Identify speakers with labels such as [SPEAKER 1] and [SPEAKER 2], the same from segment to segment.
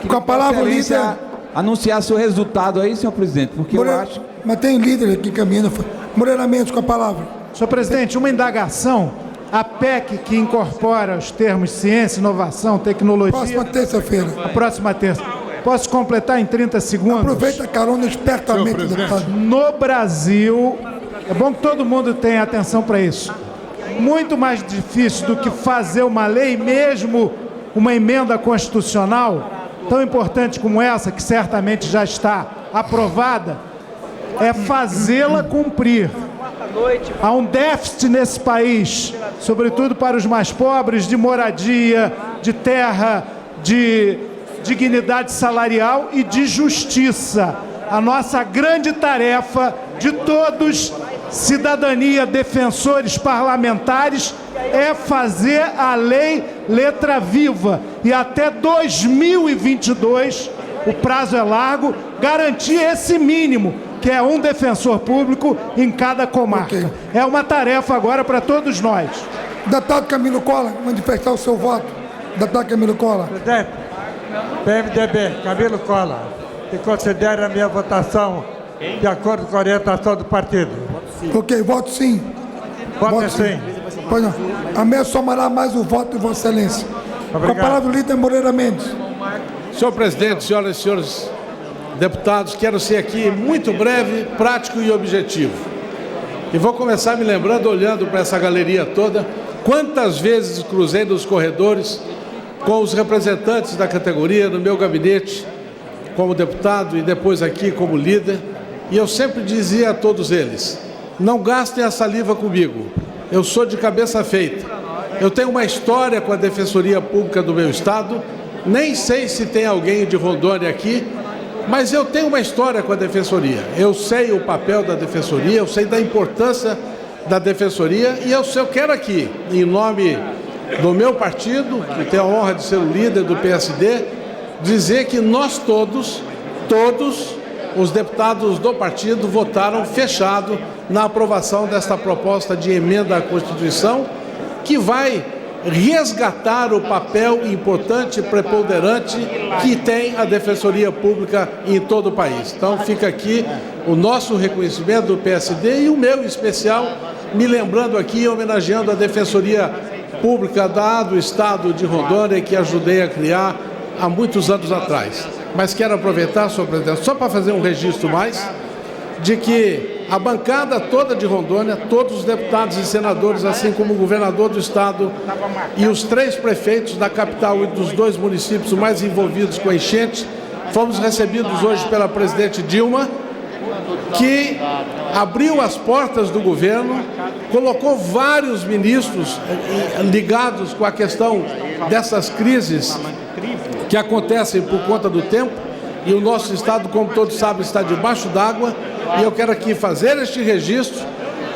[SPEAKER 1] Com a palavra, o líder.
[SPEAKER 2] Anunciasse o resultado aí, senhor presidente, porque eu acho...
[SPEAKER 1] Mas tem líder aqui caminhando. Moreira Mendes, com a palavra.
[SPEAKER 3] Senhor presidente, uma indagação. A PEC que incorpora os termos ciência, inovação, tecnologia...
[SPEAKER 1] Próxima terça-feira.
[SPEAKER 3] A próxima terça. Posso completar em 30 segundos?
[SPEAKER 1] Aproveita a carona espertamente, deputado.
[SPEAKER 3] No Brasil, é bom que todo mundo tenha atenção para isso. Muito mais difícil do que fazer uma lei, mesmo uma emenda constitucional, tão importante como essa, que certamente já está aprovada, é fazê-la cumprir. Há um déficit nesse país, sobretudo para os mais pobres, de moradia, de terra, de dignidade salarial e de justiça. A nossa grande tarefa de todos, cidadania, defensores, parlamentares, é fazer a lei letra viva e até 2022, o prazo é largo, garantir esse mínimo, que é um defensor público em cada comarca.
[SPEAKER 1] Okay.
[SPEAKER 3] É uma tarefa agora para todos nós.
[SPEAKER 1] Deputado Camilo Collor, manifestar o seu voto. Deputado Camilo Collor.
[SPEAKER 4] Presidente, PMDB, Camilo Collor, que considera a minha votação de acordo com a orientação do partido.
[SPEAKER 1] Ok, voto sim.
[SPEAKER 4] Voto sim.
[SPEAKER 1] Pois não. A mesa somará mais o voto de Vossa Excelência.
[SPEAKER 4] Obrigado.
[SPEAKER 1] Com a palavra, o líder Moreira Mendes.
[SPEAKER 5] Senhor presidente, senhoras e senhores deputados, quero ser aqui muito breve, prático e objetivo. E vou começar me lembrando, olhando para essa galeria toda, quantas vezes cruzei nos corredores com os representantes da categoria no meu gabinete, como deputado e depois aqui como líder, e eu sempre dizia a todos eles: não gastem a saliva comigo, eu sou de cabeça feita, eu tenho uma história com a Defensoria Pública do meu estado, nem sei se tem alguém de Rondônia aqui, mas eu tenho uma história com a Defensoria, eu sei o papel da Defensoria, eu sei da importância da Defensoria, e eu quero aqui, em nome do meu partido, que tem a honra de ser o líder do PSD, dizer que nós todos os deputados do partido votaram fechado na aprovação desta proposta de emenda à Constituição, que vai resgatar o papel importante e preponderante que tem a Defensoria Pública em todo o país. Então fica aqui o nosso reconhecimento do PSD e o meu especial, me lembrando aqui, homenageando a Defensoria Pública do Estado de Rondônia, que ajudei a criar há muitos anos atrás. Mas quero aproveitar, senhor presidente, só para fazer um registro mais, de que a bancada toda de Rondônia, todos os deputados e senadores, assim como o governador do estado e os 3 prefeitos da capital e dos 2 municípios mais envolvidos com a enchente, fomos recebidos hoje pela presidente Dilma, que abriu as portas do governo, colocou vários ministros ligados com a questão dessas crises que acontecem por conta do tempo, e o nosso estado, como todos sabem, está debaixo d'água, e eu quero aqui fazer este registro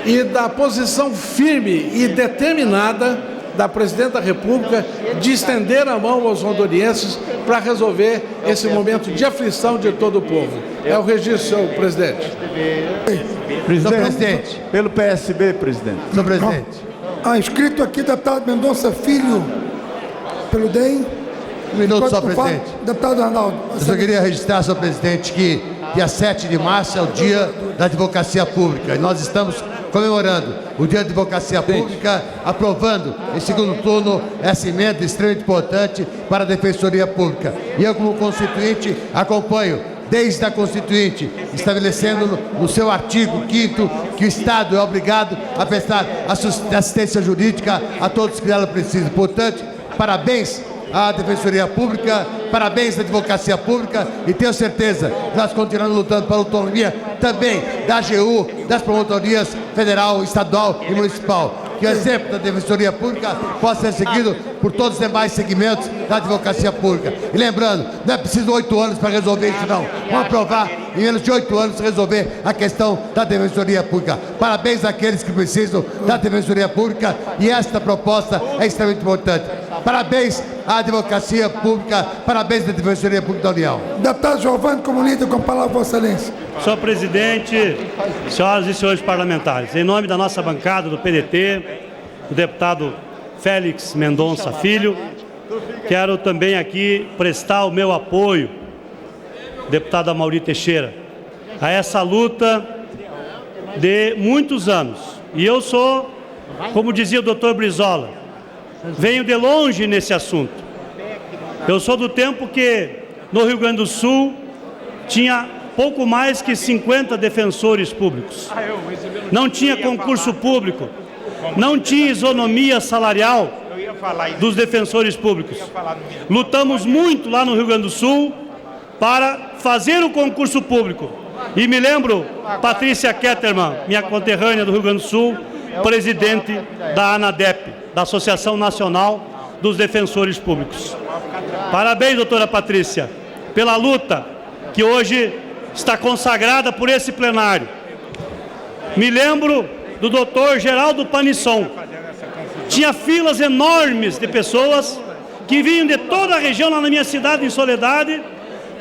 [SPEAKER 5] e da posição firme e determinada da Presidente da República de estender a mão aos rondonienses para resolver esse momento de aflição de todo o povo. É o registro, senhor presidente.
[SPEAKER 6] Presidente, pelo PSB, presidente.
[SPEAKER 1] Senhor presidente. Inscrito aqui, deputado Mendonça Filho, pelo DEM.
[SPEAKER 6] Um minuto, senhor presidente.
[SPEAKER 1] Deputado Arnaldo.
[SPEAKER 6] Eu só queria registrar, senhor presidente, que dia 7 de março é o dia da advocacia pública. E nós estamos comemorando o dia da advocacia pública, aprovando em segundo turno essa emenda extremamente importante para a Defensoria Pública. E eu, como constituinte, acompanho desde a Constituinte, estabelecendo no seu artigo 5º que o Estado é obrigado a prestar assistência jurídica a todos que dela precisam. Portanto, parabéns à Defensoria Pública, parabéns à Advocacia Pública, e tenho certeza que nós continuamos lutando pela autonomia também da AGU, das promotorias federal, estadual e municipal. Que o exemplo da Defensoria Pública possa ser seguido por todos os demais segmentos da Advocacia Pública. E lembrando, não é preciso 8 anos para resolver isso não. Vamos aprovar em menos de 8 anos resolver a questão da Defensoria Pública. Parabéns àqueles que precisam da Defensoria Pública, e esta proposta é extremamente importante. Parabéns à Advocacia Pública, parabéns à Defensoria Pública da União.
[SPEAKER 1] Deputado Giovanni, como líder, com a palavra, Vossa Excelência.
[SPEAKER 7] Senhor presidente, senhoras e senhores parlamentares, em nome da nossa bancada do PDT, o deputado Félix Mendonça Filho, quero também aqui prestar o meu apoio, deputada Mauri Teixeira, a essa luta de muitos anos. E eu sou, como dizia o doutor Brizola, venho de longe nesse assunto. Eu sou do tempo que no Rio Grande do Sul tinha pouco mais que 50 defensores públicos. Não tinha concurso público, não tinha isonomia salarial dos defensores públicos. Lutamos muito lá no Rio Grande do Sul para fazer o concurso público. E me lembro, Patrícia Kettermann, minha conterrânea do Rio Grande do Sul, presidente da ANADEP, da Associação Nacional dos Defensores Públicos. Parabéns, doutora Patrícia, pela luta que hoje está consagrada por esse plenário. Me lembro do doutor Geraldo Panisson. Tinha filas enormes de pessoas que vinham de toda a região, lá na minha cidade, em Soledade,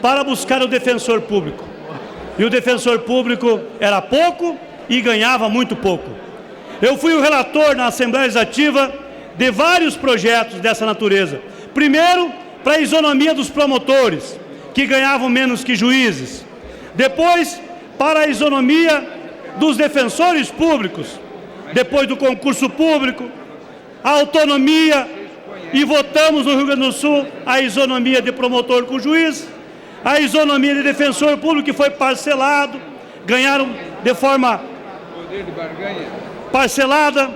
[SPEAKER 7] para buscar o defensor público. E o defensor público era pouco e ganhava muito pouco. Eu fui o relator na Assembleia Legislativa de vários projetos dessa natureza. Primeiro, para a isonomia dos promotores, que ganhavam menos que juízes. Depois, para a isonomia dos defensores públicos. Depois do concurso público, a autonomia, e votamos no Rio Grande do Sul a isonomia de promotor com juiz, a isonomia de defensor público, que foi parcelado, ganharam de forma parcelada,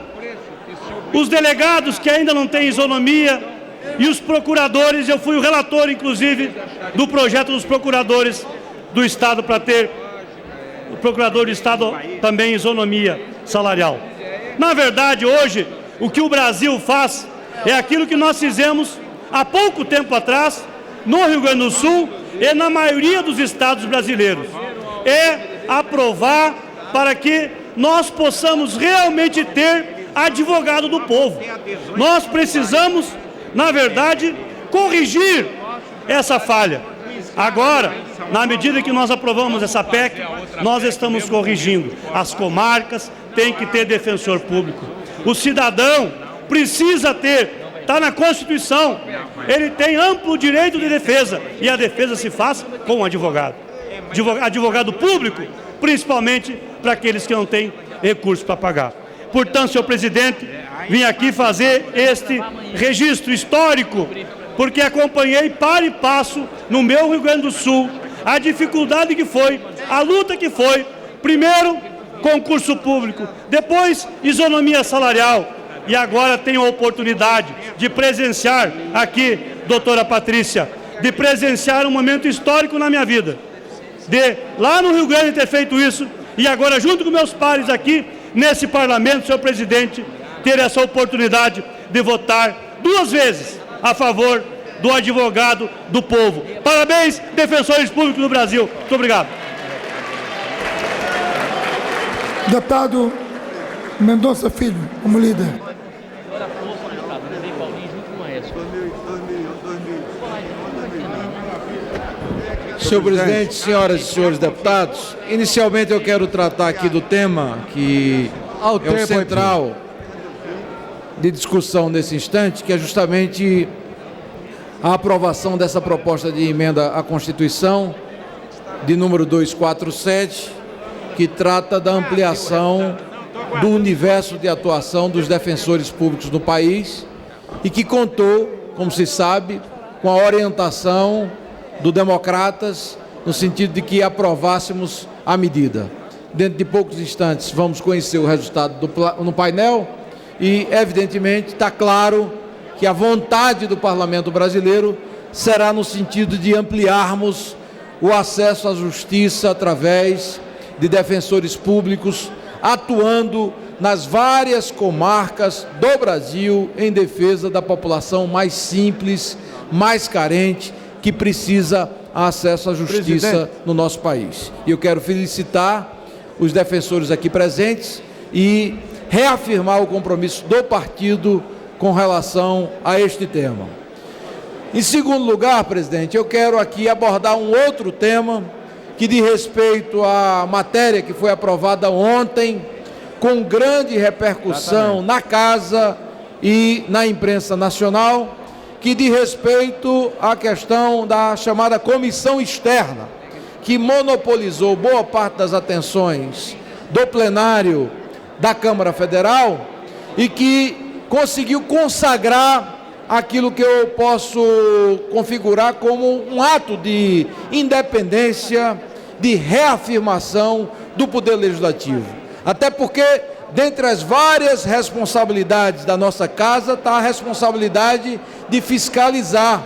[SPEAKER 7] os delegados que ainda não têm isonomia, e os procuradores. Eu fui o relator, inclusive, do projeto dos procuradores do Estado, para ter o procurador do Estado também isonomia salarial. Na verdade, hoje, o que o Brasil faz é aquilo que nós fizemos há pouco tempo atrás, no Rio Grande do Sul e na maioria dos estados brasileiros. É aprovar para que nós possamos realmente ter advogado do povo. Nós precisamos, na verdade, corrigir essa falha. Agora, na medida que nós aprovamos essa PEC, nós estamos corrigindo. As comarcas têm que ter defensor público. O cidadão precisa ter, está na Constituição, ele tem amplo direito de defesa, e a defesa se faz com um advogado. Advogado público, principalmente para aqueles que não têm recursos para pagar. Portanto, senhor presidente, vim aqui fazer este registro histórico, porque acompanhei para e passo no meu Rio Grande do Sul a dificuldade que foi, a luta que foi, primeiro concurso público, depois isonomia salarial, e agora tenho a oportunidade de presenciar aqui, doutora Patrícia, de presenciar um momento histórico na minha vida, de lá no Rio Grande ter feito isso, e agora junto com meus pares aqui, nesse parlamento, senhor presidente, ter essa oportunidade de votar 2 vezes a favor do advogado do povo. Parabéns, defensores públicos do Brasil. Muito obrigado.
[SPEAKER 1] Deputado Mendonça Filho, como líder.
[SPEAKER 8] Senhor presidente, senhoras e senhores deputados, inicialmente eu quero tratar aqui do tema que é o central de discussão nesse instante, que é justamente a aprovação dessa proposta de emenda à Constituição, de número 247, que trata da ampliação do universo de atuação dos defensores públicos no país e que contou, como se sabe, com a orientação do Democratas, no sentido de que aprovássemos a medida. Dentro de poucos instantes vamos conhecer o resultado no painel e, evidentemente, está claro que a vontade do Parlamento brasileiro será no sentido de ampliarmos o acesso à justiça através de defensores públicos atuando nas várias comarcas do Brasil em defesa da população mais simples, mais carente, que precisa acesso à justiça no nosso país. E eu quero felicitar os defensores aqui presentes e reafirmar o compromisso do partido com relação a este tema. Em segundo lugar, presidente, eu quero aqui abordar um outro tema que diz respeito à matéria que foi aprovada ontem, com grande repercussão na Casa e na imprensa nacional, que diz respeito à questão da chamada comissão externa, que monopolizou boa parte das atenções do plenário da Câmara Federal e que conseguiu consagrar aquilo que eu posso configurar como um ato de independência, de reafirmação do Poder Legislativo. Até porque, dentre as várias responsabilidades da nossa Casa, está a responsabilidade de fiscalizar,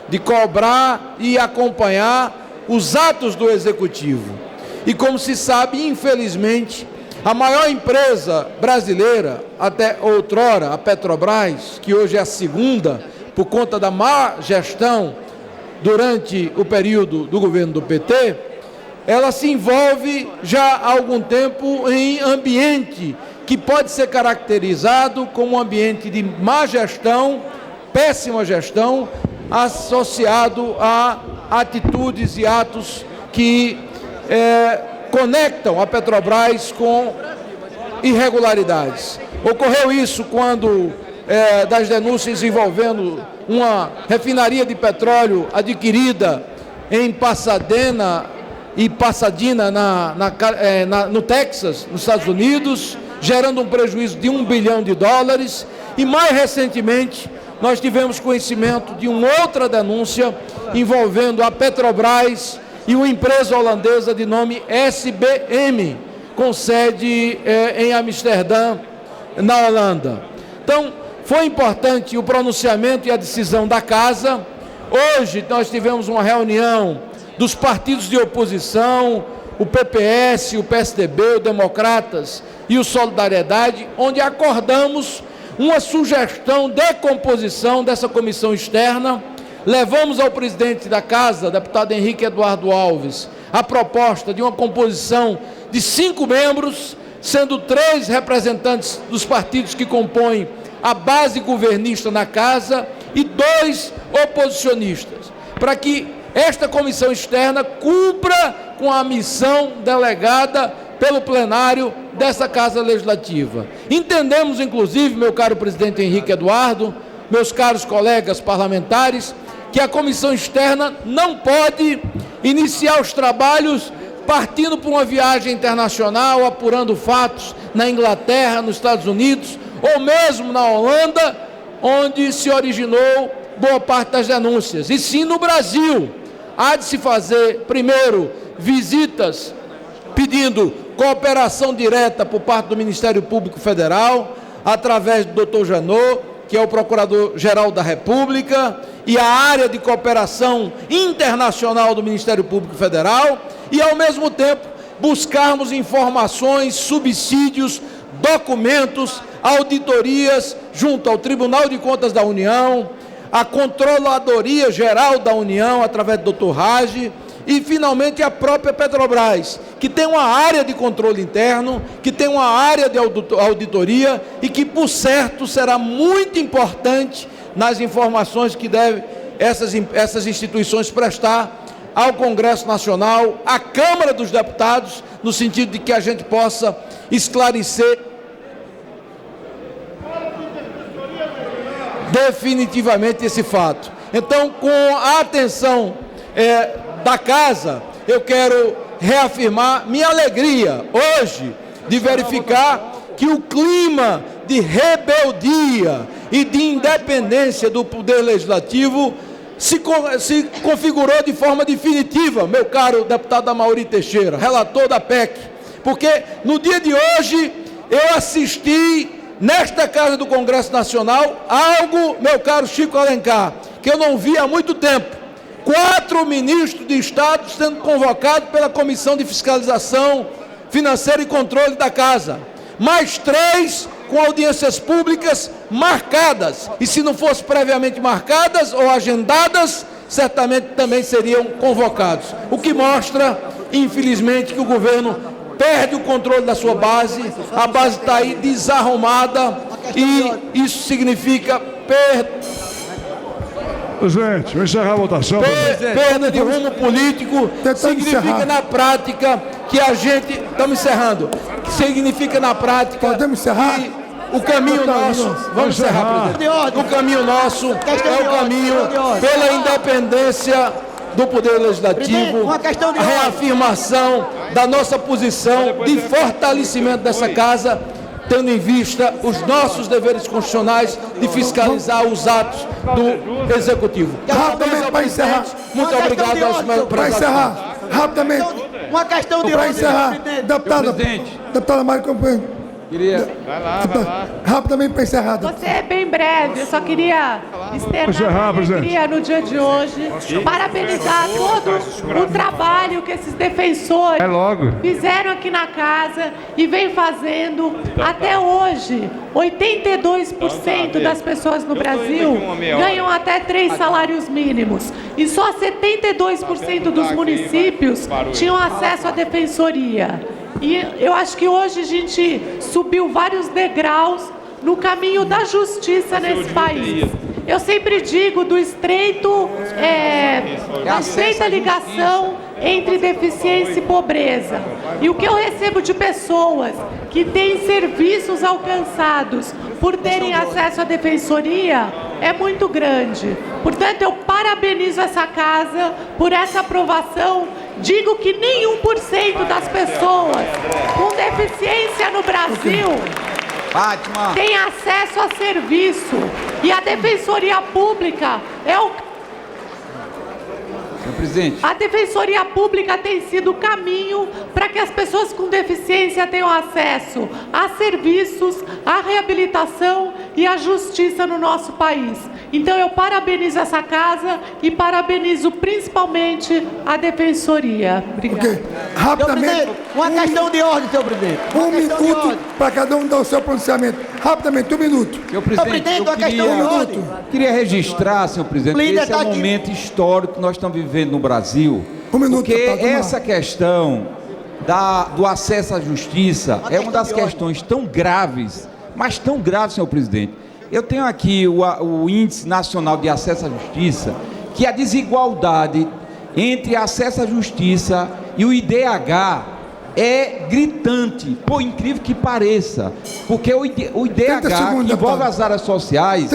[SPEAKER 8] de cobrar e acompanhar os atos do Executivo. E como se sabe, infelizmente, a maior empresa brasileira, até outrora, a Petrobras, que hoje é a segunda, por conta da má gestão durante o período do governo do PT, ela se envolve já há algum tempo em ambiente que pode ser caracterizado como um ambiente de má gestão, péssima gestão, associado a atitudes e atos que conectam a Petrobras com irregularidades. Ocorreu isso quando das denúncias envolvendo uma refinaria de petróleo adquirida em Pasadena no Texas, nos Estados Unidos, gerando um prejuízo de $1 bilhão. E mais recentemente nós tivemos conhecimento de uma outra denúncia envolvendo a Petrobras e uma empresa holandesa de nome SBM, com sede em Amsterdã, na Holanda. Então, foi importante o pronunciamento e a decisão da Casa. Hoje nós tivemos uma reunião dos partidos de oposição, o PPS, o PSDB, o Democratas e o Solidariedade, onde acordamos uma sugestão de composição dessa comissão externa. Levamos ao presidente da Casa, deputado Henrique Eduardo Alves, a proposta de uma composição de 5 membros, sendo 3 representantes dos partidos que compõem a base governista na Casa e 2 oposicionistas, para que esta comissão externa cumpra com a missão delegada pelo plenário dessa Casa Legislativa. Entendemos, inclusive, meu caro presidente Henrique Eduardo, meus caros colegas parlamentares, que a comissão externa não pode iniciar os trabalhos partindo por uma viagem internacional, apurando fatos na Inglaterra, nos Estados Unidos, ou mesmo na Holanda, onde se originou boa parte das denúncias. E sim no Brasil, há de se fazer, primeiro, visitas pedindo cooperação direta por parte do Ministério Público Federal, através do Dr. Janot, que é o Procurador-Geral da República, e a área de cooperação internacional do Ministério Público Federal, e, ao mesmo tempo, buscarmos informações, subsídios, documentos, auditorias junto ao Tribunal de Contas da União, a Controladoria Geral da União, através do Dr. Raj, e, finalmente, a própria Petrobras, que tem uma área de controle interno, que tem uma área de auditoria e que, por certo, será muito importante nas informações que devem essas instituições prestar ao Congresso Nacional, à Câmara dos Deputados, no sentido de que a gente possa esclarecer definitivamente esse fato. Então, com a atenção da Casa, eu quero reafirmar minha alegria hoje de verificar que o clima de rebeldia e de independência do Poder Legislativo se configurou de forma definitiva, meu caro deputado Amaury Teixeira, relator da PEC, porque no dia de hoje eu assisti nesta Casa do Congresso Nacional algo, meu caro Chico Alencar, que eu não vi há muito tempo. 4 ministros de Estado sendo convocados pela Comissão de Fiscalização Financeira e Controle da Casa, mais 3 com audiências públicas marcadas, e se não fossem previamente marcadas ou agendadas, certamente também seriam convocados, o que mostra, infelizmente, que o governo perde o controle da sua base, a base está aí desarrumada, e isso significa
[SPEAKER 9] Presidente, vou encerrar a votação.
[SPEAKER 8] Perda de rumo político, significa na prática que a gente... Estamos encerrando. Significa na prática...
[SPEAKER 1] Podemos encerrar?
[SPEAKER 8] O caminho nosso, vamos encerrar, presidente. O caminho nosso é o caminho pela independência do Poder Legislativo, a reafirmação da nossa posição de fortalecimento dessa casa, tendo em vista os nossos deveres constitucionais de fiscalizar os atos do Executivo.
[SPEAKER 1] Rapidamente, para encerrar.
[SPEAKER 8] Muito obrigado aos meus
[SPEAKER 1] Para encerrar, rapidamente.
[SPEAKER 10] Uma questão de
[SPEAKER 1] Para
[SPEAKER 10] ordem,
[SPEAKER 1] encerrar,
[SPEAKER 2] presidente.
[SPEAKER 1] deputada Mário Campanha.
[SPEAKER 2] Queria...
[SPEAKER 1] Rapidamente para encerrar.
[SPEAKER 11] Você é bem breve, eu só queria externar minha alegria no dia de hoje, parabenizar todo o trabalho que esses defensores fizeram aqui na casa e vem fazendo até hoje. 82% das pessoas no Brasil ganham até 3 salários mínimos e só 72% dos municípios tinham acesso à defensoria. E eu acho que hoje a gente subiu vários degraus no caminho da justiça nesse país. Eu sempre digo da estreita ligação entre deficiência e pobreza. E o que eu recebo de pessoas que têm serviços alcançados por terem acesso à defensoria é muito grande. Portanto, eu parabenizo essa casa por essa aprovação. Digo que nem 1% das pessoas com deficiência no Brasil tem acesso a serviço. E a Defensoria Pública é o...
[SPEAKER 2] Senhor presidente.
[SPEAKER 11] A Defensoria Pública tem sido o caminho para que as pessoas com deficiência tenham acesso a serviços, à reabilitação e à justiça no nosso país. Então eu parabenizo essa casa e parabenizo principalmente a Defensoria. Obrigada.
[SPEAKER 1] Okay. Rapidamente.
[SPEAKER 10] Uma questão de ordem, senhor presidente.
[SPEAKER 1] Um minuto para cada um dar o seu pronunciamento. Rapidamente, 1 minuto.
[SPEAKER 2] Senhor presidente, eu queria registrar, senhor presidente, que esse é um momento histórico que nós estamos vivendo no Brasil. Porque essa questão do acesso à justiça é uma das questões tão graves, mas tão graves, senhor presidente. Eu tenho aqui o Índice Nacional de Acesso à Justiça, que a desigualdade entre acesso à justiça e o IDH é gritante, por incrível que pareça, porque o IDH, que envolve as áreas sociais,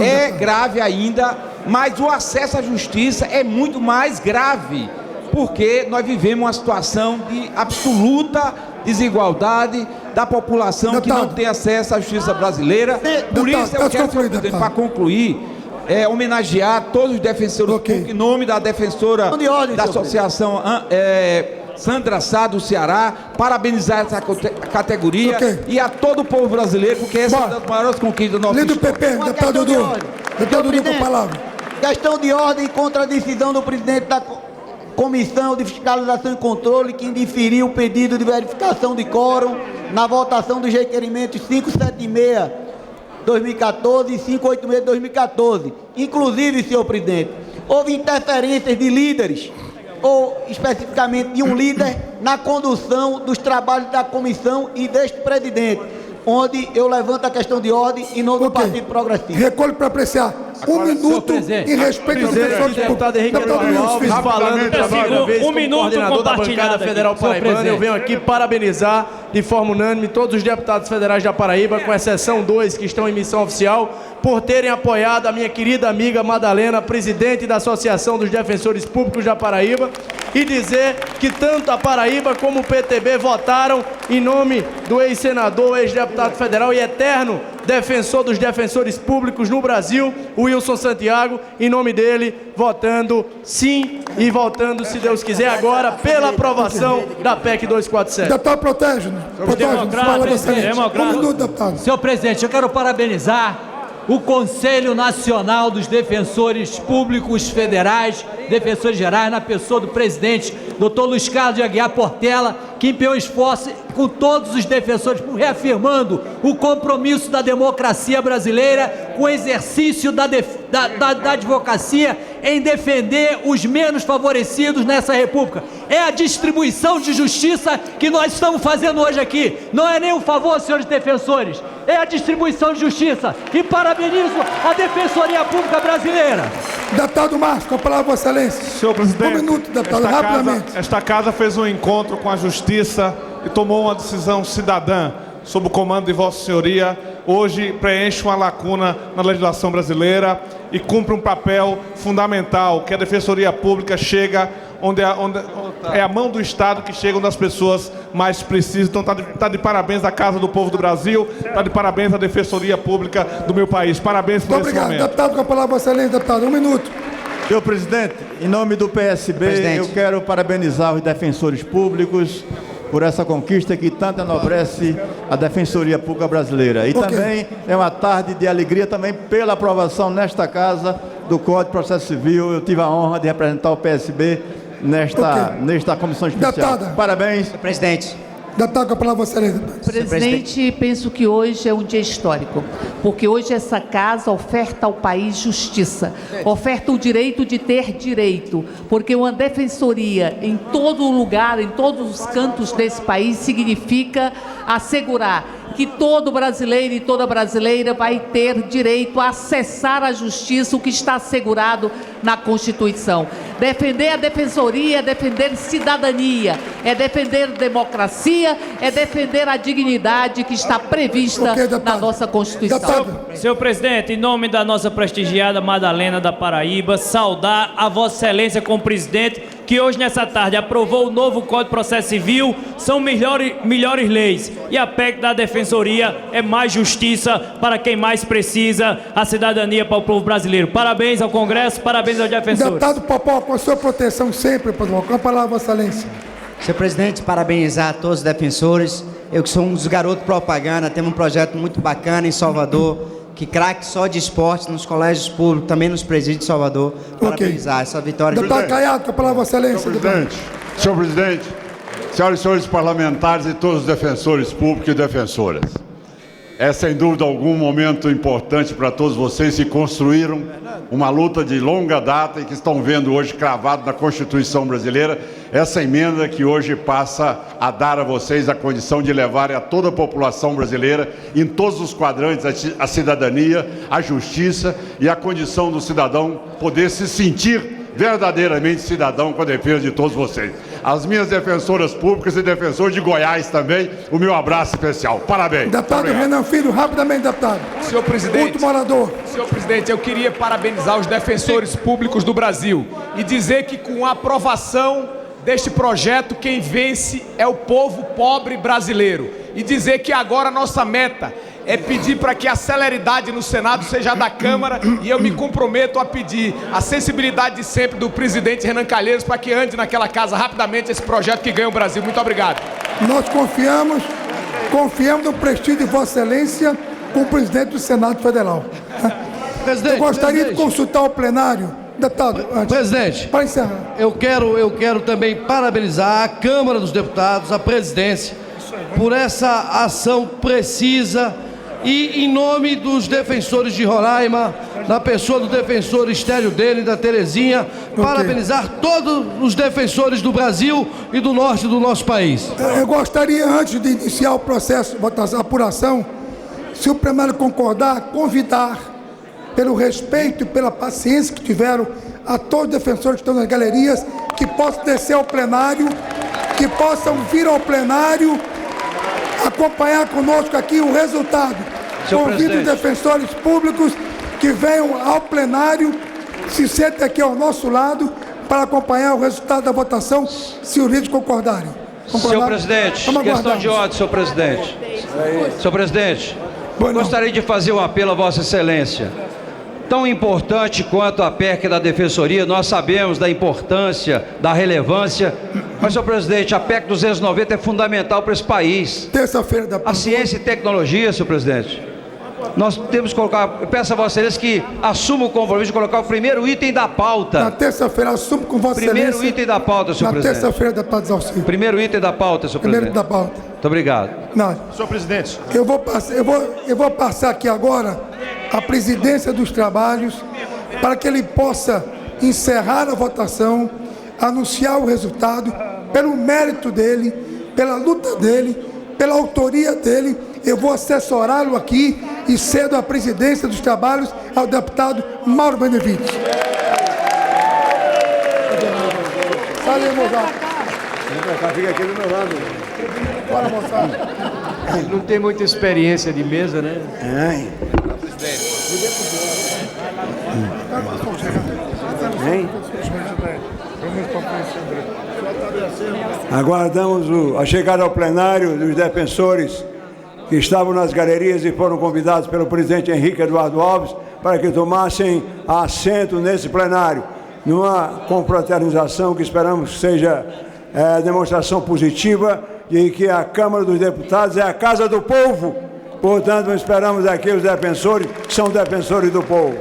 [SPEAKER 2] é grave ainda, mas o acesso à justiça é muito mais grave, porque nós vivemos uma situação de absoluta desigualdade da população que não tem acesso à justiça brasileira. Por isso eu quero, senhor presidente, para concluir, homenagear todos os defensores públicos, em nome da defensora da associação Sandra Sá do Ceará, parabenizar essa categoria e a todo o povo brasileiro, porque essa é uma das maiores conquistas do nosso
[SPEAKER 1] Líder do PP, deputado Dudu. Deputado Dudu, com a palavra.
[SPEAKER 10] Questão de ordem contra a decisão do presidente da Comissão de Fiscalização e Controle, que indiferiu o pedido de verificação de quórum na votação dos requerimentos 576/2014 e 586/2014. Inclusive, senhor presidente, houve interferências de líderes, ou especificamente de um líder, na condução dos trabalhos da comissão e deste presidente, onde eu levanto a questão de ordem em nome do Partido Progressista.
[SPEAKER 1] Recolho para apreciar. Um minuto em respeito ao defensor de
[SPEAKER 12] deputado Henrique Alves, falando pela primeira vez como coordenador da bancada federal paraibana. Eu venho aqui parabenizar de forma unânime todos os deputados federais da Paraíba, com exceção 2 que estão em missão oficial, por terem apoiado a minha querida amiga Madalena, presidente da Associação dos Defensores Públicos da Paraíba, e dizer que tanto a Paraíba como o PTB votaram em nome do ex-senador, ex-deputado federal e eterno defensor dos defensores públicos no Brasil, o Wilson Santiago, em nome dele, votando sim e votando, se Deus quiser, agora pela aprovação da PEC 247.
[SPEAKER 1] Deputado, protege. Um minuto, deputado.
[SPEAKER 13] Senhor presidente, eu quero parabenizar o Conselho Nacional dos Defensores Públicos Federais, Defensores Gerais, na pessoa do presidente, Dr. Luiz Carlos de Aguiar Portela, que empenhou esforço com todos os defensores, reafirmando o compromisso da democracia brasileira com o exercício da advocacia em defender os menos favorecidos nessa república. É a distribuição de justiça que nós estamos fazendo hoje aqui. Não é nem um favor, senhores defensores, é a distribuição de justiça. E parabenizo a Defensoria Pública Brasileira.
[SPEAKER 1] Deputado Márcio, com a palavra, Vossa Excelência.
[SPEAKER 9] Senhor presidente,
[SPEAKER 1] um minuto, deputado, rapidamente.
[SPEAKER 9] Esta casa fez um encontro com a Justiça e tomou uma decisão cidadã
[SPEAKER 14] sob o comando de Vossa Senhoria, hoje preenche uma lacuna na legislação brasileira e cumpre um papel fundamental, que a Defensoria Pública chega onde é a mão do Estado que chega onde as pessoas mais precisam. Então tá de parabéns à Casa do Povo do Brasil, tá de parabéns à Defensoria Pública do meu país. Parabéns por esse momento.
[SPEAKER 1] Obrigado. Deputado, com a palavra, Vossa Excelência, deputado. 1 minuto.
[SPEAKER 15] Senhor presidente, em nome do PSB, eu quero parabenizar os defensores públicos por essa conquista que tanto enobrece a Defensoria Pública Brasileira. E também é uma tarde de alegria também pela aprovação nesta casa do Código de Processo Civil. Eu tive a honra de representar o PSB nesta comissão especial.
[SPEAKER 1] Deputada.
[SPEAKER 15] Parabéns.
[SPEAKER 16] Senhor presidente.
[SPEAKER 1] Deputado, com a palavra, Vossa Excelência.
[SPEAKER 16] Presidente, penso que hoje é um dia histórico, porque hoje essa casa oferta ao país justiça, oferta o direito de ter direito, porque uma defensoria em todo lugar, em todos os cantos desse país, significa assegurar que todo brasileiro e toda brasileira vai ter direito a acessar a justiça, o que está assegurado na Constituição. Defender a defensoria é defender cidadania, é defender democracia, é defender a dignidade que está prevista na nossa Constituição.
[SPEAKER 17] Senhor presidente, em nome da nossa prestigiada Madalena da Paraíba, saudar a Vossa Excelência como presidente, que hoje nessa tarde aprovou o novo Código de Processo Civil, são melhores leis, e a PEC da Defensoria é mais justiça para quem mais precisa, a cidadania para o povo brasileiro. Parabéns ao Congresso, parabéns aos defensores.
[SPEAKER 1] Deputado Popó, com a sua proteção sempre, com a palavra, Vossa Excelência.
[SPEAKER 18] Senhor presidente, parabenizar a todos os defensores. Eu que sou um dos garotos propaganda, temos um projeto muito bacana em Salvador, que craque só de esporte nos colégios públicos, também nos presídios de Salvador. Parabenizar essa vitória.
[SPEAKER 1] Deputado Caiado, com a palavra, Vossa Excelência.
[SPEAKER 9] Senhor presidente, senhoras e senhores parlamentares e todos os defensores públicos e defensoras. É sem dúvida algum momento importante para todos vocês que construíram uma luta de longa data e que estão vendo hoje cravado na Constituição brasileira essa emenda que hoje passa a dar a vocês a condição de levarem a toda a população brasileira, em todos os quadrantes, a cidadania, a justiça e a condição do cidadão poder se sentir verdadeiramente cidadão com a defesa de todos vocês. As minhas defensoras públicas e defensores de Goiás também, o meu abraço especial. Parabéns.
[SPEAKER 1] Deputado Renan Filho, rapidamente, deputado.
[SPEAKER 19] Senhor presidente.
[SPEAKER 1] Último orador.
[SPEAKER 19] Senhor presidente, eu queria parabenizar os defensores públicos do Brasil e dizer que com a aprovação deste projeto, quem vence é o povo pobre brasileiro. E dizer que agora a nossa meta é pedir para que a celeridade no Senado seja da Câmara, e eu me comprometo a pedir a sensibilidade de sempre do presidente Renan Calheiros para que ande naquela casa rapidamente esse projeto que ganha o Brasil. Muito obrigado.
[SPEAKER 1] Nós confiamos no prestígio de Vossa Excelência com o presidente do Senado Federal. Eu gostaria de consultar o plenário. Deputado,
[SPEAKER 20] presidente,
[SPEAKER 1] para encerrar.
[SPEAKER 20] Eu quero também parabenizar a Câmara dos Deputados, a presidência, por essa ação precisa e em nome dos defensores de Roraima, na pessoa do defensor Estélio dele, da Terezinha, parabenizar todos os defensores do Brasil e do norte do nosso país.
[SPEAKER 1] Eu gostaria, antes de iniciar o processo de apuração, se o plenário concordar, convidar, pelo respeito e pela paciência que tiveram, a todos os defensores que estão nas galerias, que possam descer ao plenário, que possam vir ao plenário, acompanhar conosco aqui o resultado. Convido os defensores públicos que venham ao plenário, se sentem aqui ao nosso lado para acompanhar o resultado da votação, se os líderes concordarem.
[SPEAKER 2] Senhor presidente, questão de ordem, senhor presidente. Senhor presidente, gostaria de fazer um apelo a Vossa Excelência. Tão importante quanto a PEC da Defensoria, nós sabemos da importância, da relevância, mas, senhor presidente, a PEC 290 é fundamental para esse país.
[SPEAKER 1] Terça-feira da
[SPEAKER 2] A ciência e tecnologia, senhor presidente. Nós temos que colocar, eu peço a Vossa Excelência que assuma o compromisso de colocar o primeiro item da pauta.
[SPEAKER 1] Na terça-feira, assumo com Vossa Excelência.
[SPEAKER 2] Primeiro item da pauta, senhor presidente.
[SPEAKER 1] Na terça-feira, deputado Zalcir.
[SPEAKER 2] Primeiro item da pauta, senhor presidente.
[SPEAKER 1] Primeiro da pauta.
[SPEAKER 2] Muito obrigado.
[SPEAKER 1] Não.
[SPEAKER 15] Senhor presidente.
[SPEAKER 1] Eu vou passar aqui agora a presidência dos trabalhos para que ele possa encerrar a votação, anunciar o resultado, pelo mérito dele, pela luta dele, pela autoria dele. Eu vou assessorá-lo aqui e cedo a presidência dos trabalhos ao deputado Mauro Benevides.
[SPEAKER 21] Fica aqui do meu lado.
[SPEAKER 1] Bora, moçada.
[SPEAKER 21] Não tem muita experiência de mesa, né?
[SPEAKER 22] Aguardamos a chegada ao plenário dos defensores que estavam nas galerias e foram convidados pelo presidente Henrique Eduardo Alves para que tomassem assento nesse plenário, numa confraternização que esperamos que seja demonstração positiva de que a Câmara dos Deputados é a casa do povo. Portanto, esperamos aqui os defensores, que são defensores do povo.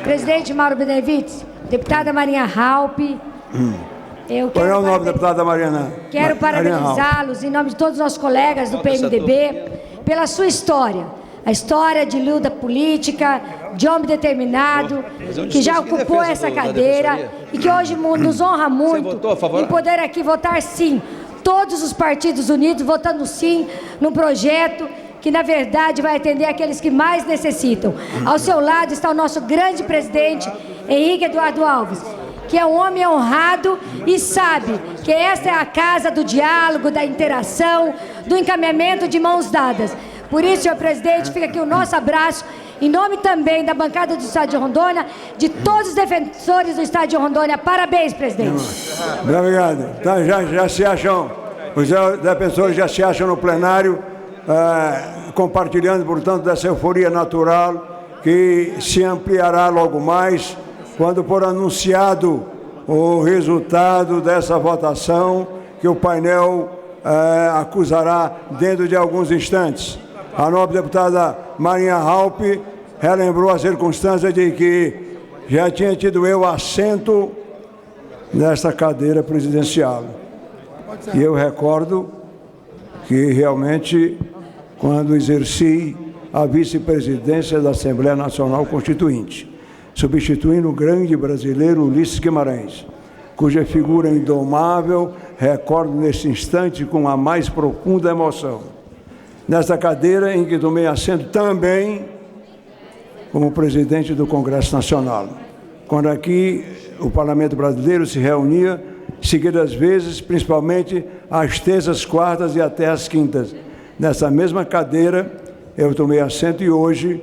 [SPEAKER 23] Presidente Mauro Benevides, deputada Marinha Halpe,
[SPEAKER 22] Qual é o nome da deputada Mariana?
[SPEAKER 23] Quero parabenizá-los em nome de todos os nossos colegas do PMDB pela sua história. A história de luta política, de homem determinado, que já ocupou essa cadeira e que hoje nos honra muito em poder aqui votar sim. Todos os partidos unidos votando sim num projeto que, na verdade, vai atender aqueles que mais necessitam. Ao seu lado está o nosso grande presidente, Henrique Eduardo Alves, que é um homem honrado e sabe que esta é a casa do diálogo, da interação, do encaminhamento de mãos dadas. Por isso, senhor presidente, fica aqui o nosso abraço, em nome também da bancada do Estado de Rondônia, de todos os defensores do Estado de Rondônia. Parabéns, presidente.
[SPEAKER 22] Obrigado. Então, já se acham, os defensores já se acham no plenário, compartilhando, portanto, dessa euforia natural que se ampliará logo mais, quando for anunciado o resultado dessa votação, que o painel acusará dentro de alguns instantes. A nobre deputada Marinha Halpe relembrou a circunstância de que já tinha tido eu assento nessa cadeira presidencial. E eu recordo que realmente, quando exerci a vice-presidência da Assembleia Nacional Constituinte, substituindo o grande brasileiro Ulisses Guimarães, cuja figura indomável recordo neste instante com a mais profunda emoção. Nesta cadeira em que tomei assento também como presidente do Congresso Nacional, quando aqui o Parlamento Brasileiro se reunia seguidas vezes, principalmente às terças, quartas e até às quintas. Nessa mesma cadeira eu tomei assento e hoje,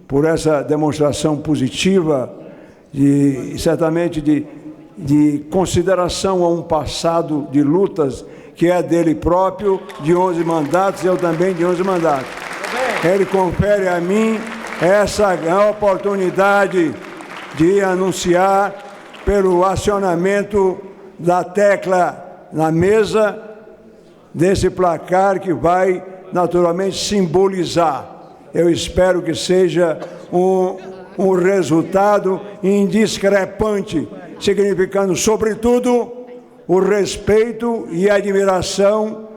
[SPEAKER 22] por essa demonstração positiva, certamente de consideração a um passado de lutas que é dele próprio, de 11 mandatos, eu também de 11 mandatos. Ele confere a mim essa oportunidade de anunciar, pelo acionamento da tecla na mesa, desse placar que vai naturalmente simbolizar. Eu espero que seja um resultado indiscrepante, significando, sobretudo, o respeito e a admiração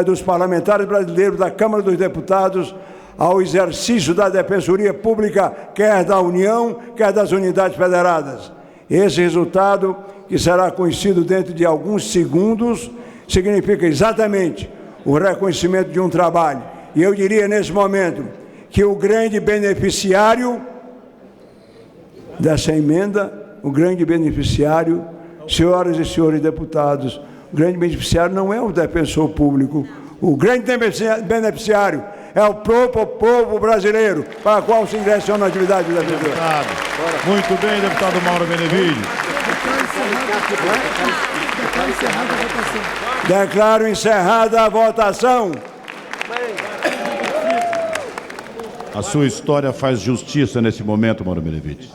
[SPEAKER 22] dos parlamentares brasileiros da Câmara dos Deputados ao exercício da Defensoria Pública, quer da União, quer das unidades federadas. Esse resultado, que será conhecido dentro de alguns segundos, significa exatamente o reconhecimento de um trabalho. E eu diria nesse momento que o grande beneficiário dessa emenda, o grande beneficiário, senhoras e senhores deputados, o grande beneficiário não é o defensor público. O grande beneficiário é o próprio povo brasileiro, para o qual se direciona a atividade do defensor.
[SPEAKER 24] Muito bem, deputado Mauro Benevides.
[SPEAKER 22] Declaro encerrada a votação.
[SPEAKER 24] A sua história faz justiça nesse momento, Mauro Benevides.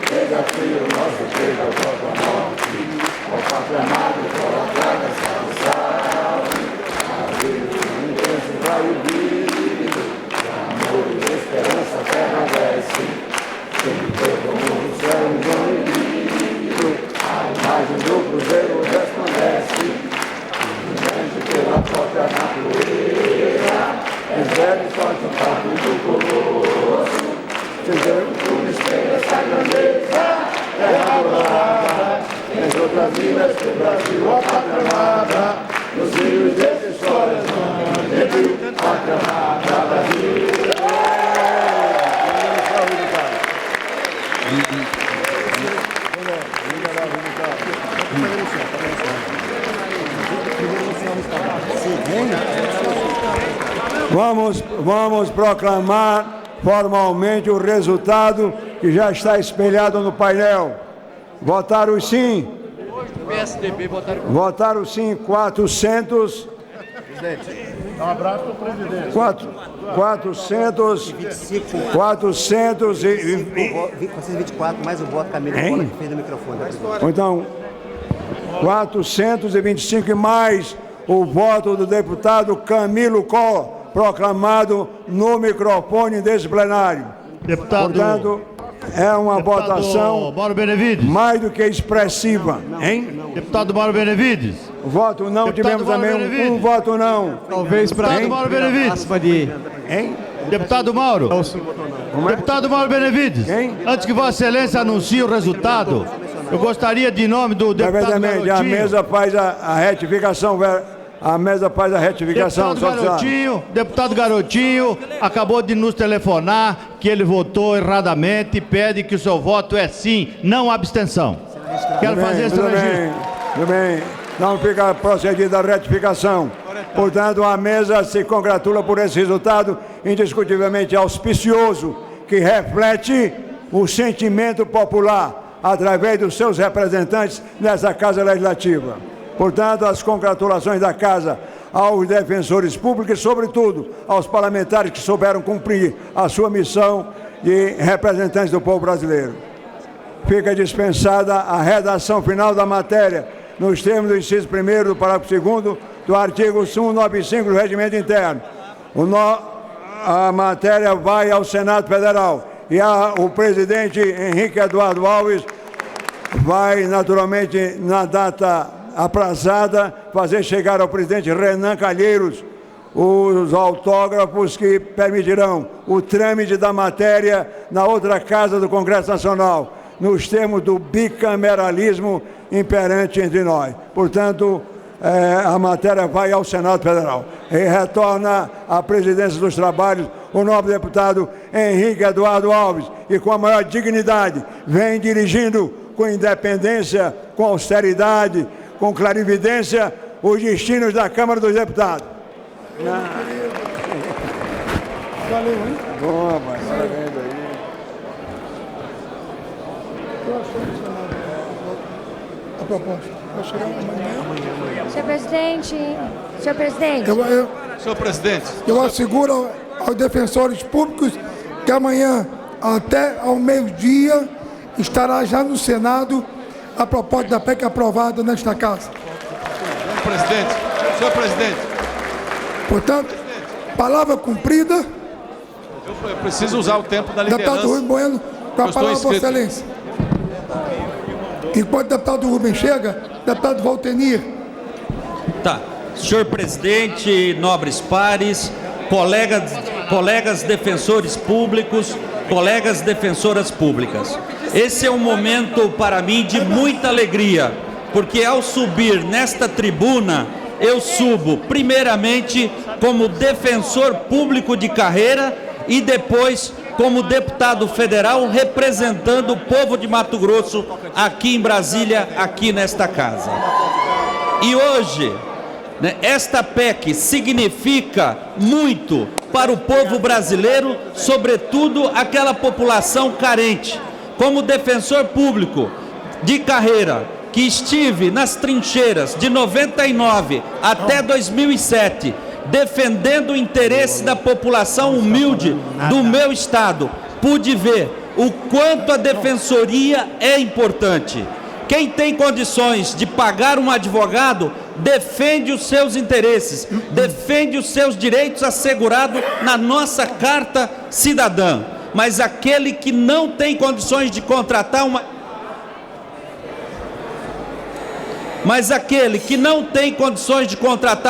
[SPEAKER 22] Desafio nosso, seja Vamos proclamar formalmente o resultado que já está espelhado no painel. Votaram sim.
[SPEAKER 20] PSDB
[SPEAKER 22] votaram sim 400.
[SPEAKER 21] Um abraço para o presidente.
[SPEAKER 3] 424 mais o voto Camilo Cola, que fez o microfone.
[SPEAKER 22] Então, 425 e mais o voto do deputado Camilo Cola, proclamado no microfone desse plenário.
[SPEAKER 24] Deputado,
[SPEAKER 22] portanto, é uma votação
[SPEAKER 24] Mauro Benevides,
[SPEAKER 22] mais do que expressiva. Hein?
[SPEAKER 24] Deputado Mauro Benevides.
[SPEAKER 22] Voto não,
[SPEAKER 24] Deputado
[SPEAKER 22] tivemos também um voto não.
[SPEAKER 24] Talvez para deputado Mauro Benevides.
[SPEAKER 22] Hein?
[SPEAKER 24] Deputado Mauro. Deputado Mauro Benevides. Antes que Vossa Excelência anuncie o resultado, eu gostaria, de nome do deputado Garotinho.
[SPEAKER 22] A mesa faz a retificação. A mesa faz a retificação.
[SPEAKER 24] Deputado Garotinho acabou de nos telefonar que ele votou erradamente e pede que o seu voto é sim, não abstenção. Quero fazer esse registro.
[SPEAKER 22] Tudo bem. Não fica procedida a retificação. Portanto, a mesa se congratula por esse resultado indiscutivelmente auspicioso, que reflete o sentimento popular através dos seus representantes nessa Casa Legislativa. Portanto, as congratulações da Casa aos defensores públicos e, sobretudo, aos parlamentares que souberam cumprir a sua missão de representantes do povo brasileiro. Fica dispensada a redação final da matéria, nos termos do inciso 1º do parágrafo 2º do artigo 195 do Regimento Interno. A matéria vai ao Senado Federal e o presidente Henrique Eduardo Alves vai, naturalmente, na data aprazada, fazer chegar ao presidente Renan Calheiros os autógrafos que permitirão o trâmite da matéria na outra casa do Congresso Nacional, nos termos do bicameralismo imperante entre nós. Portanto, a matéria vai ao Senado Federal. E retorna à presidência dos trabalhos o nobre deputado Henrique Eduardo Alves, e com a maior dignidade vem dirigindo com independência, com austeridade, com clarividência, os destinos da Câmara dos Deputados.
[SPEAKER 1] Valeu, hein?
[SPEAKER 22] Bom, rapaz, parabéns aí.
[SPEAKER 1] A proposta. Vai chegar amanhã.
[SPEAKER 23] Senhor presidente. Senhor presidente.
[SPEAKER 24] Senhor presidente.
[SPEAKER 1] Eu asseguro aos defensores públicos que amanhã, até ao meio-dia, estará já no Senado a proposta da PEC aprovada nesta casa.
[SPEAKER 24] Senhor presidente.
[SPEAKER 1] Portanto, palavra cumprida.
[SPEAKER 24] Eu preciso usar o tempo da liderança.
[SPEAKER 1] Deputado Rubem Bueno, com a palavra, Vossa Excelência. Enquanto o deputado Rubem chega, deputado Valtenir.
[SPEAKER 4] Tá. Senhor presidente, nobres pares, colegas defensores públicos, colegas defensoras públicas. Esse é um momento para mim de muita alegria, porque ao subir nesta tribuna, eu subo primeiramente como defensor público de carreira e depois como deputado federal representando o povo de Mato Grosso aqui em Brasília, aqui nesta casa. E hoje, esta PEC significa muito para o povo brasileiro, sobretudo aquela população carente. Como defensor público de carreira, que estive nas trincheiras de 99 até 2007, defendendo o interesse da população humilde do meu estado, pude ver o quanto a defensoria é importante. Quem tem condições de pagar um advogado, defende os seus interesses, defende os seus direitos assegurados na nossa Carta Cidadã. Mas aquele que não tem condições de contratar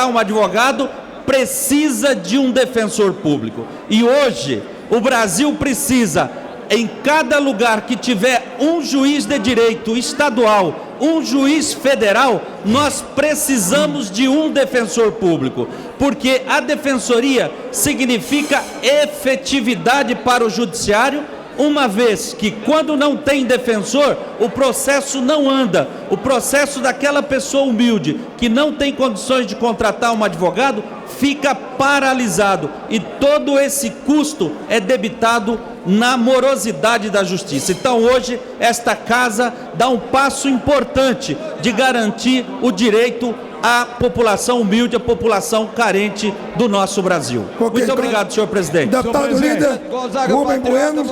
[SPEAKER 4] um advogado, precisa de um defensor público. E hoje, o Brasil precisa, em cada lugar que tiver um juiz de direito estadual, um juiz federal, nós precisamos de um defensor público, porque a defensoria significa efetividade para o judiciário uma vez que quando não tem defensor, o processo não anda. O processo daquela pessoa humilde que não tem condições de contratar um advogado fica paralisado e todo esse custo é debitado na morosidade da justiça. Então hoje esta casa dá um passo importante de garantir o direito à população humilde, à população carente do nosso Brasil. Muito obrigado, senhor presidente.
[SPEAKER 1] Deputado líder Rubem Bueno,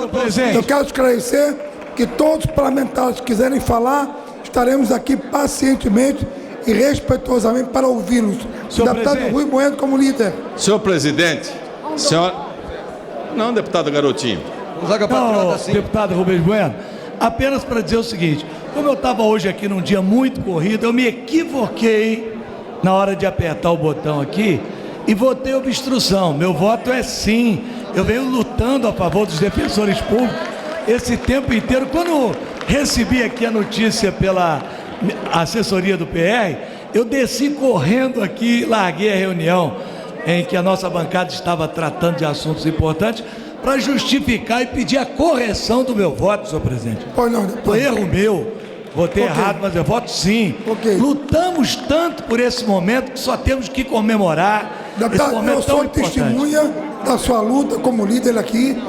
[SPEAKER 1] eu quero esclarecer que todos os parlamentares que quiserem falar, estaremos aqui pacientemente e respeitosamente para ouvi-los. Deputado Rubem Bueno como líder.
[SPEAKER 5] Senhor presidente, senhor... Não, deputado Garotinho.
[SPEAKER 6] Não, deputado Rubem Bueno, apenas para dizer o seguinte, como eu estava hoje aqui num dia muito corrido, eu me equivoquei na hora de apertar o botão aqui e votei obstrução. Meu voto é sim. Eu venho lutando a favor dos defensores públicos esse tempo inteiro. Quando recebi aqui a notícia pela assessoria do PR, eu desci correndo aqui, larguei a reunião em que a nossa bancada estava tratando de assuntos importantes para justificar e pedir a correção do meu voto, senhor presidente. Foi erro meu, votei errado, mas eu voto sim. Lutamos tanto por esse momento que só temos que comemorar esse momento tão importante. Eu sou testemunha da sua luta como líder aqui,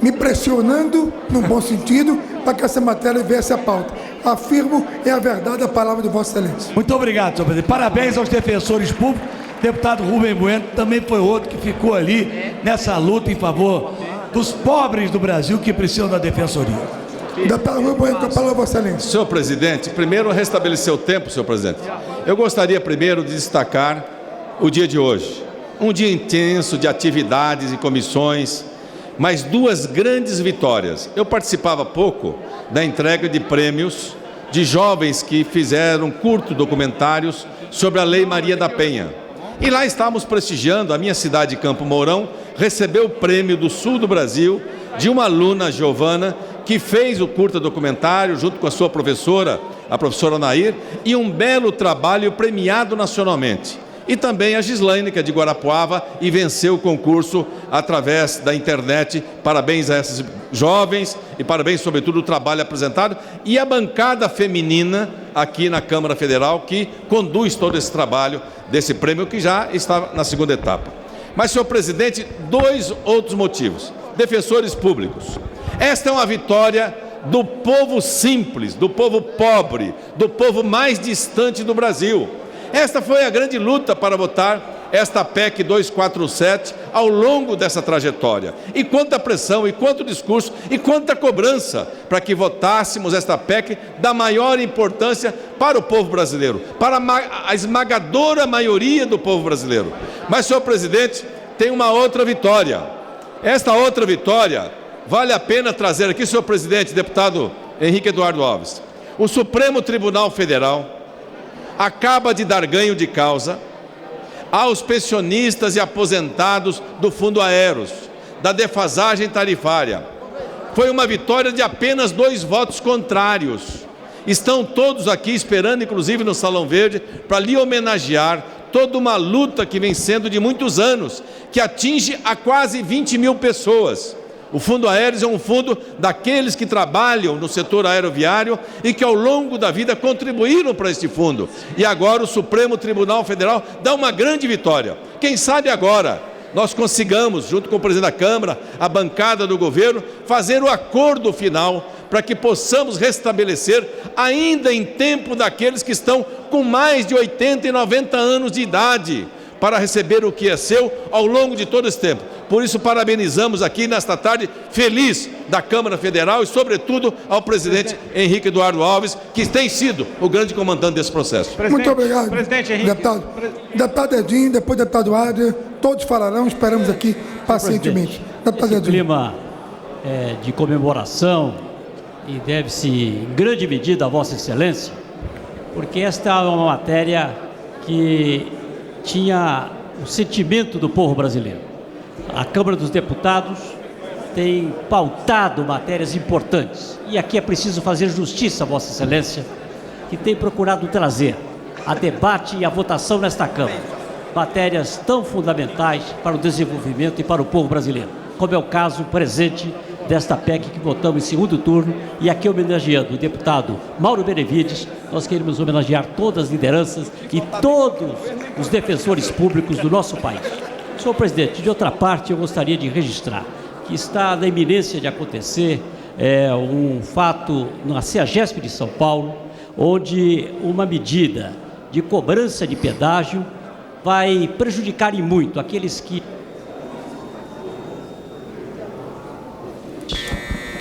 [SPEAKER 6] me pressionando, num bom sentido, para que essa matéria viesse à pauta. Afirmo, é a verdade, a palavra de Vossa Excelência. Muito obrigado, senhor presidente. Parabéns aos defensores públicos. Deputado Rubem Bueno também foi outro que ficou ali nessa luta em favor dos pobres do Brasil que precisam da defensoria. Deputado Rubem Bueno, com a palavra, Vossa Excelência.
[SPEAKER 5] Senhor presidente, primeiro restabelecer o tempo, senhor presidente. Eu gostaria primeiro de destacar o dia de hoje. Um dia intenso de atividades e comissões, mas duas grandes vitórias. Eu participava há pouco da entrega de prêmios de jovens que fizeram curtos documentários sobre a Lei Maria da Penha. E lá estávamos prestigiando, a minha cidade, Campo Mourão, recebeu o prêmio do sul do Brasil de uma aluna, Giovana, que fez o curta documentário junto com a sua professora, a professora Nair, e um belo trabalho premiado nacionalmente. E também a Gislaine, que é de Guarapuava, e venceu o concurso através da internet. Parabéns a esses jovens e parabéns, sobretudo, o trabalho apresentado. E a bancada feminina aqui na Câmara Federal, que conduz todo esse trabalho desse prêmio, que já está na segunda etapa. Mas, senhor presidente, dois outros motivos. Defensores públicos. Esta é uma vitória do povo simples, do povo pobre, do povo mais distante do Brasil. Esta foi a grande luta para votar esta PEC 247 ao longo dessa trajetória. E quanta pressão, e quanto discurso, e quanta cobrança para que votássemos esta PEC da maior importância para o povo brasileiro, para a esmagadora maioria do povo brasileiro. Mas, senhor presidente, tem uma outra vitória. Esta outra vitória vale a pena trazer aqui, senhor presidente, deputado Henrique Eduardo Alves. O Supremo Tribunal Federal acaba de dar ganho de causa aos pensionistas e aposentados do Fundo Aeros, da defasagem tarifária. Foi uma vitória de apenas 2 votos contrários. Estão todos aqui esperando, inclusive no Salão Verde, para lhe homenagear toda uma luta que vem sendo de muitos anos, que atinge a quase 20 mil pessoas. O Fundo Aéreos é um fundo daqueles que trabalham no setor aeroviário e que ao longo da vida contribuíram para este fundo. E agora o Supremo Tribunal Federal dá uma grande vitória. Quem sabe agora nós consigamos, junto com o presidente da Câmara, a bancada do governo, fazer o acordo final para que possamos restabelecer, ainda em tempo daqueles que estão com mais de 80 e 90 anos de idade, para receber o que é seu ao longo de todo esse tempo. Por isso, parabenizamos aqui nesta tarde feliz da Câmara Federal e, sobretudo, ao presidente Henrique Eduardo Alves, que tem sido o grande comandante desse processo.
[SPEAKER 1] Muito obrigado, presidente Henrique. Deputado Edinho, depois deputado Adria, todos falarão, esperamos aqui pacientemente.
[SPEAKER 7] Esse clima de comemoração e deve-se, em grande medida, a Vossa Excelência, porque esta é uma matéria que tinha o sentimento do povo brasileiro. A Câmara dos Deputados tem pautado matérias importantes e aqui é preciso fazer justiça a Vossa Excelência, que tem procurado trazer a debate e a votação nesta Câmara matérias tão fundamentais para o desenvolvimento e para o povo brasileiro, como é o caso presente desta PEC que votamos em segundo turno. E aqui homenageando o deputado Mauro Benevides, nós queremos homenagear todas as lideranças e todos os defensores públicos do nosso país. Senhor presidente, de outra parte, eu gostaria de registrar que está na iminência de acontecer um fato na CEAGESP de São Paulo, onde uma medida de cobrança de pedágio vai prejudicar e muito aqueles que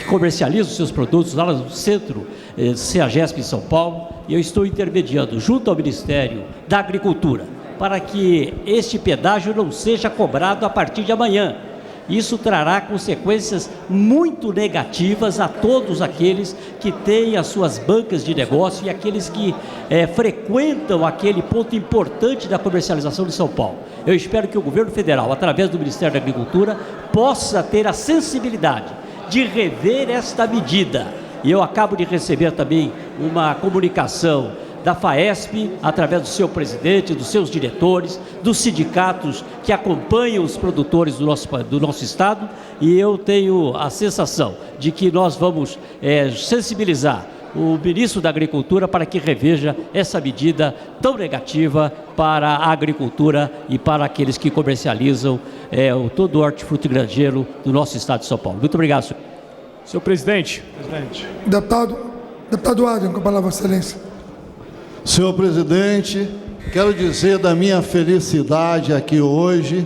[SPEAKER 7] comercializam seus produtos lá no centro CEAGESP em São Paulo, e eu estou intermediando junto ao Ministério da Agricultura para que este pedágio não seja cobrado a partir de amanhã. Isso trará consequências muito negativas a todos aqueles que têm as suas bancas de negócio e aqueles que frequentam aquele ponto importante da comercialização de São Paulo. Eu espero que o governo federal, através do Ministério da Agricultura, possa ter a sensibilidade de rever esta medida. E eu acabo de receber também uma comunicação da FAESP, através do seu presidente, dos seus diretores, dos sindicatos que acompanham os produtores do nosso estado, e eu tenho a sensação de que nós vamos sensibilizar o ministro da Agricultura para que reveja essa medida tão negativa para a agricultura e para aqueles que comercializam todo o hortifruti granjeiro do nosso estado de São Paulo. Muito obrigado, senhor.
[SPEAKER 19] Senhor presidente.
[SPEAKER 1] Deputado Adriano, com a palavra, excelência.
[SPEAKER 8] Senhor presidente, quero dizer da minha felicidade aqui hoje.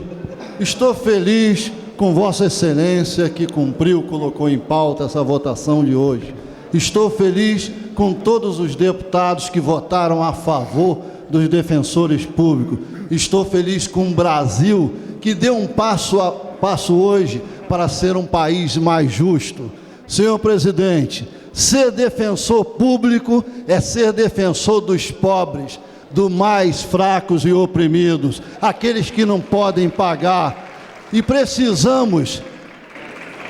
[SPEAKER 8] Estou feliz com Vossa Excelência que colocou em pauta essa votação de hoje. Estou feliz com todos os deputados que votaram a favor dos defensores públicos. Estou feliz com o Brasil, que deu um passo hoje para ser um país mais justo. Senhor presidente, ser defensor público é ser defensor dos pobres, dos mais fracos e oprimidos, aqueles que não podem pagar. E precisamos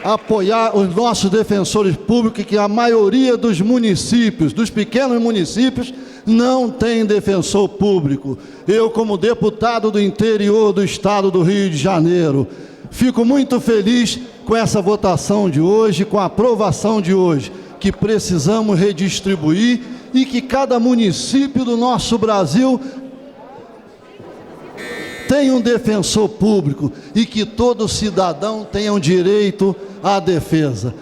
[SPEAKER 8] apoiar os nossos defensores públicos, que a maioria dos municípios, dos pequenos municípios, não tem defensor público. Eu, como deputado do interior do estado do Rio de Janeiro, fico muito feliz com essa votação de hoje, com a aprovação de hoje, que precisamos redistribuir e que cada município do nosso Brasil tenha um defensor público e que todo cidadão tenha um direito à defesa.